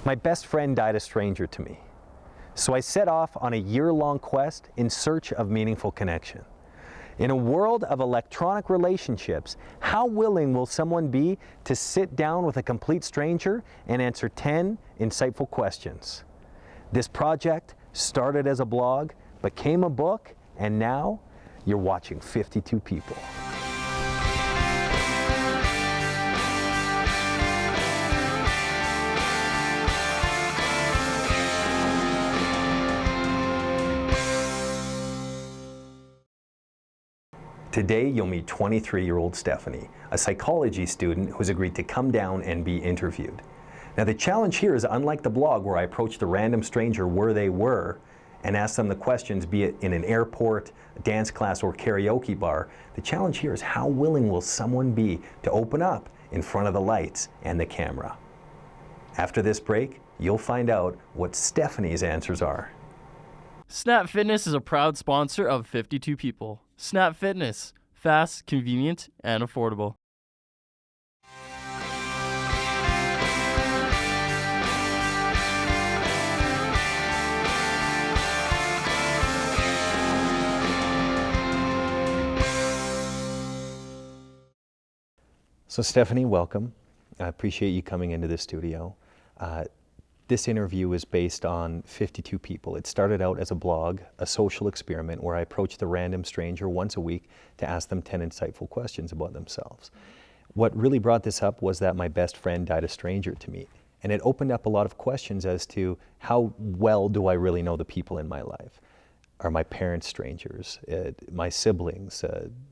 My best friend died a stranger to me. So I set off on a year-long quest in search of meaningful connection. In a world of electronic relationships, how willing will someone be to sit down with a complete stranger and answer 10 insightful questions? This project started as a blog, became a book, and now you're watching 52 people. Today, you'll meet 23-year-old Stephanie, a psychology student who's agreed to come down and be interviewed. Now, the challenge here is unlike the blog where I approached a random stranger where they were and asked them the questions, be it in an airport, a dance class, or karaoke bar. The challenge here is how willing will someone be to open up in front of the lights and the camera. After this break, you'll find out what Stephanie's answers are. Snap Fitness is a proud sponsor of 52 People. Snap Fitness, fast, convenient, and affordable. So Stephanie, welcome. I appreciate you coming into the studio. This interview is based on 52 people. It started out as a blog, a social experiment where I approached a random stranger once a week to ask them 10 insightful questions about themselves. What really brought this up was that my best friend died a stranger to me. And it opened up a lot of questions as to how well do I really know the people in my life? Are my parents strangers? My siblings?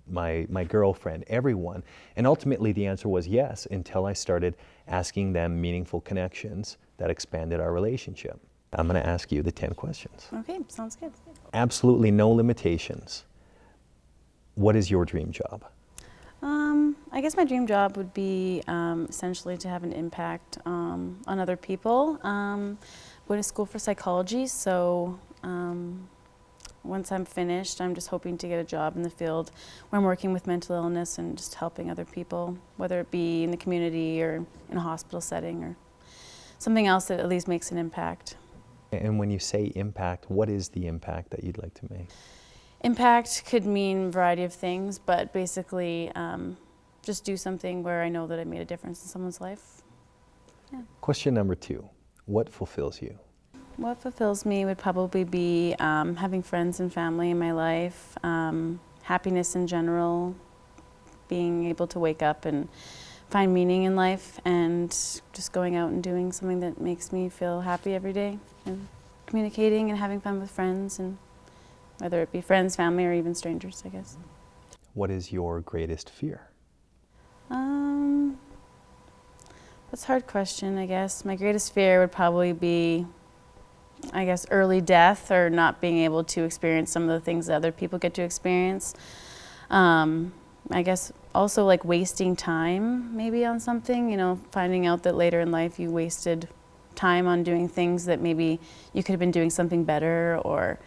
My girlfriend? Everyone? And ultimately the answer was yes, until I started asking them meaningful connections that expanded our relationship. I'm going to ask you the 10 questions. Okay, sounds good. Absolutely no limitations. What is your dream job? I guess my dream job would be essentially to have an impact on other people. Went to school for psychology, so once I'm finished, I'm just hoping to get a job in the field where I'm working with mental illness and just helping other people, whether it be in the community or in a hospital setting or something else that at least makes an impact. And when you say impact, what is the impact that you'd like to make? Impact could mean a variety of things, but basically just do something where I know that I made a difference in someone's life. Yeah. Question number 2, what fulfills you? What fulfills me would probably be having friends and family in my life, happiness in general, being able to wake up and find meaning in life, and just going out and doing something that makes me feel happy every day, and communicating and having fun with friends, and whether it be friends, family, or even strangers, I guess. What is your greatest fear? That's a hard question, I guess. My greatest fear would probably be, I guess, early death, or not being able to experience some of the things that other people get to experience. I guess also like wasting time maybe on something, you know, finding out that later in life you wasted time on doing things that maybe you could have been doing something better or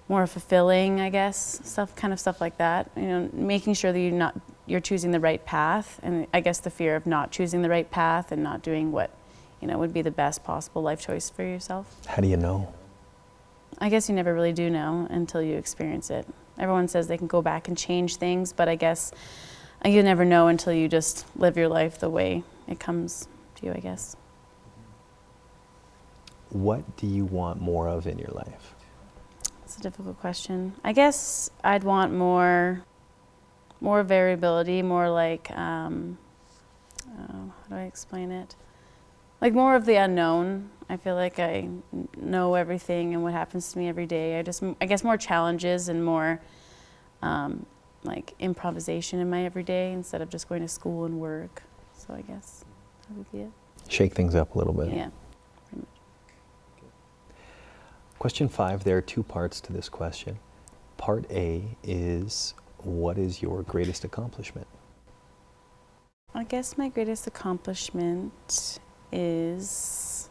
more fulfilling, I guess, kind of stuff like that. You know, making sure that you're choosing the right path, and I guess the fear of not choosing the right path and not doing what, you know, would be the best possible life choice for yourself. How do you know? I guess you never really do know until you experience it. Everyone says they can go back and change things, but I guess you never know until you just live your life the way it comes to you, I guess. What do you want more of in your life? It's a difficult question. I guess I'd want more variability, more like, how do I explain it? Like more of the unknown. I feel like I know everything and what happens to me every day. I guess more challenges and more like improvisation in my everyday instead of just going to school and work. So I guess that would be it. Shake things up a little bit. Yeah, pretty much. Question 5, there are 2 parts to this question. Part A is, what is your greatest accomplishment? I guess my greatest accomplishment is,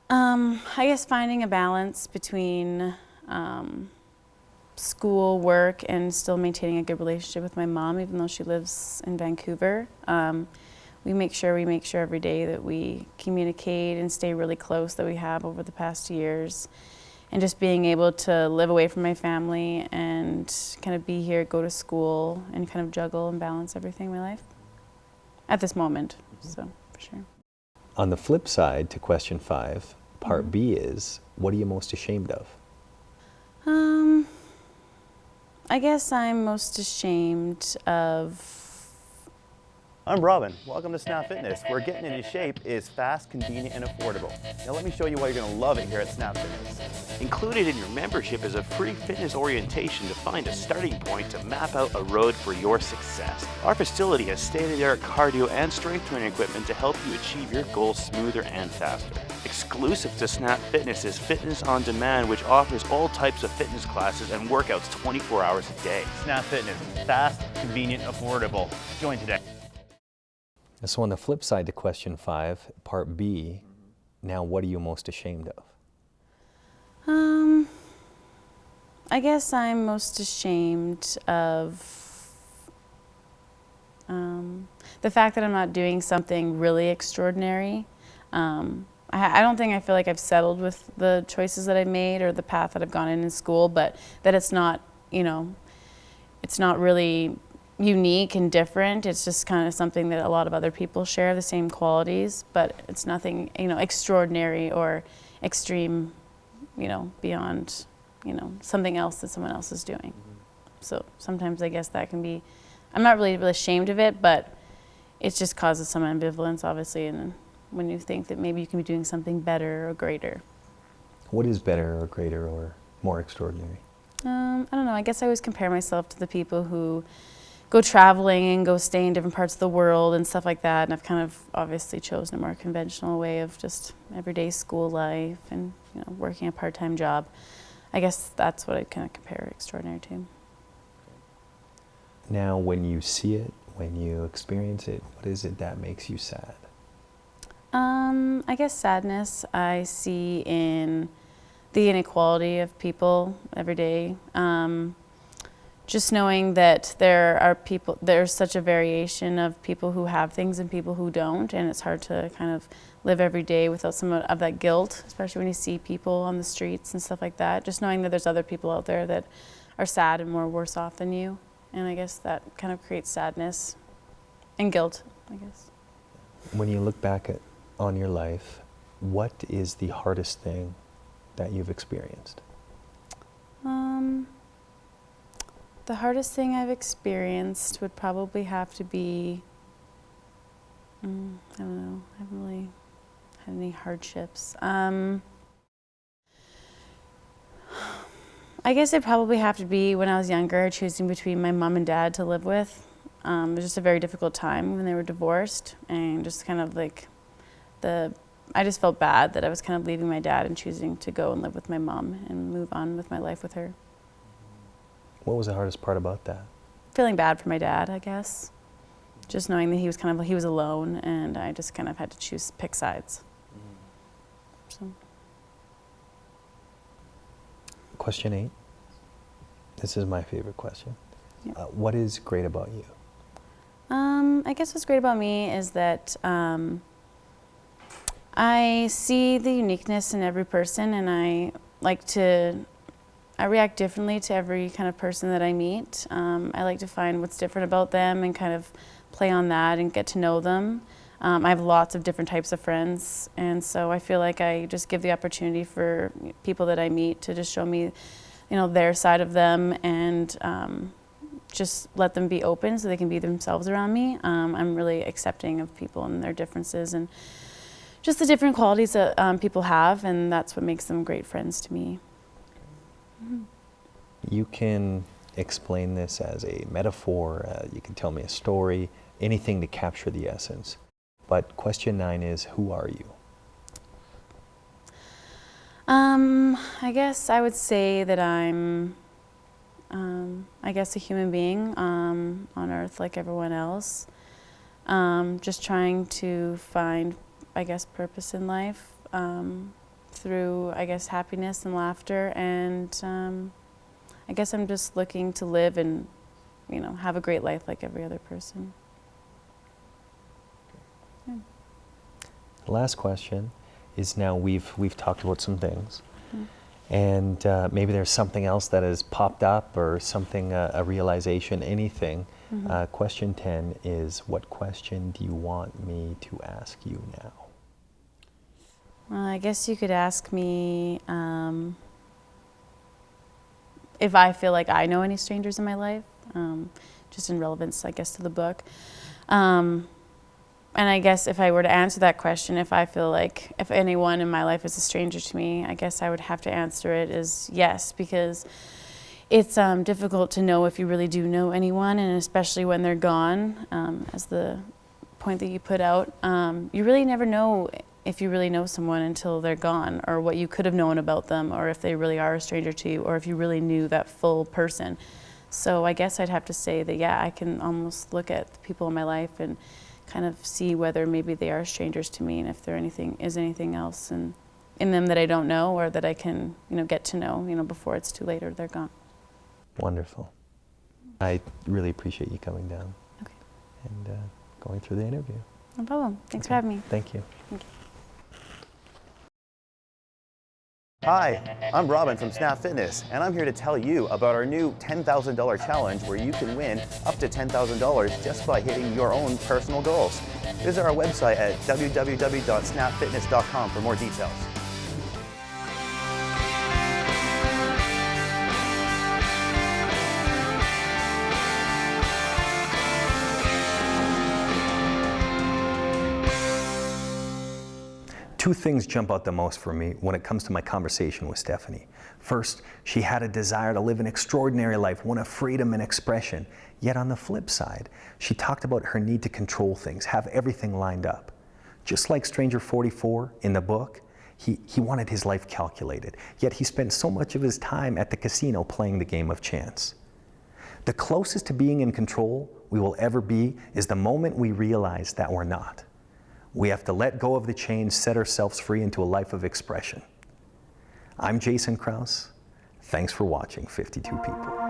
I guess finding a balance between school, work, and still maintaining a good relationship with my mom, even though she lives in Vancouver. we make sure every day that we communicate and stay really close that we have over the past years. And just being able to live away from my family and kind of be here, go to school, and kind of juggle and balance everything in my life at this moment, so for sure. On the flip side to question 5, part B is, what are you most ashamed of? I guess I'm most ashamed of. I'm Robin. Welcome to Snap Fitness, where getting into shape is fast, convenient, and affordable. Now let me show you why you're going to love it here at Snap Fitness. Included in your membership is a free fitness orientation to find a starting point to map out a road for your success. Our facility has state-of-the-art cardio and strength training equipment to help you achieve your goals smoother and faster. Exclusive to Snap Fitness is Fitness on Demand, which offers all types of fitness classes and workouts 24 hours a day. Snap Fitness, fast, convenient, affordable. Join today. So on the flip side to question 5, part B, now what are you most ashamed of? I guess I'm most ashamed of the fact that I'm not doing something really extraordinary. I don't think I feel like I've settled with the choices that I made or the path that I've gone in school, but that it's not, it's not really unique and different. It's just kind of something that a lot of other people share, the same qualities, but it's nothing, extraordinary or extreme, beyond, something else that someone else is doing. So sometimes I guess that can be, I'm not really ashamed of it, but it just causes some ambivalence, obviously, and when you think that maybe you can be doing something better or greater. What is better or greater or more extraordinary? I don't know. I guess I always compare myself to the people who go traveling and go stay in different parts of the world and stuff like that. And I've kind of obviously chosen a more conventional way of just everyday school life and working a part-time job. I guess that's what I kind of compare extraordinary to. Now, when you see it, when you experience it, what is it that makes you sad? I guess sadness I see in the inequality of people every day. Just knowing that there's such a variation of people who have things and people who don't, and it's hard to kind of live every day without some of that guilt, especially when you see people on the streets and stuff like that. Just knowing that there's other people out there that are sad and more worse off than you, and I guess that kind of creates sadness and guilt, I guess. When you look back on your life, what is the hardest thing that you've experienced? The hardest thing I've experienced would probably have to be, I don't know, I haven't really had any hardships. I guess it'd probably have to be when I was younger, choosing between my mom and dad to live with. It was just a very difficult time when they were divorced, and just kind of like I just felt bad that I was kind of leaving my dad and choosing to go and live with my mom and move on with my life with her. What was the hardest part about that? Feeling bad for my dad, I guess. Just knowing that he was alone, and I just kind of had to pick sides. So. Question 8. This is my favorite question. Yep. What is great about you? I guess what's great about me is that I see the uniqueness in every person, and I react differently to every kind of person that I meet. I like to find what's different about them and kind of play on that and get to know them. I have lots of different types of friends, and so I feel like I just give the opportunity for people that I meet to just show me, their side of them, and just let them be open so they can be themselves around me. I'm really accepting of people and their differences and just the different qualities that people have, and that's what makes them great friends to me. You can explain this as a metaphor, you can tell me a story, anything to capture the essence. But question 9 is, who are you? I guess I would say that I'm, a human being on Earth like everyone else. Just trying to find, purpose in life through, happiness and laughter. And I guess I'm just looking to live and, have a great life like every other person. The last question is, now we've talked about some things, and maybe there's something else that has popped up, or something, a realization, anything. Question 10 is, what question do you want me to ask you now? Well, I guess you could ask me if I feel like I know any strangers in my life, just in relevance, I guess, to the book. And I guess if I were to answer that question, if I feel like if anyone in my life is a stranger to me, I guess I would have to answer it as yes, because it's difficult to know if you really do know anyone, and especially when they're gone, as the point that you put out. You really never know if you really know someone until they're gone, or what you could have known about them, or if they really are a stranger to you, or if you really knew that full person. So I guess I'd have to say that, yeah, I can almost look at the people in my life and kind of see whether maybe they are strangers to me, and if there is anything else in them that I don't know, or that I can, get to know, before it's too late or they're gone. Wonderful. I really appreciate you coming down. Okay. And going through the interview. No problem. Thanks for having me. Thank you. Thank you. Hi, I'm Robin from Snap Fitness, and I'm here to tell you about our new $10,000 challenge, where you can win up to $10,000 just by hitting your own personal goals. Visit our website at www.snapfitness.com for more details. Two things jump out the most for me when it comes to my conversation with Stephanie. First, she had a desire to live an extraordinary life, one of freedom and expression. Yet on the flip side, she talked about her need to control things, have everything lined up. Just like Stranger 44 in the book, he wanted his life calculated, yet he spent so much of his time at the casino playing the game of chance. The closest to being in control we will ever be is the moment we realize that we're not. We have to let go of the chains, set ourselves free into a life of expression. I'm Jayson Krause. Thanks for watching 52 People.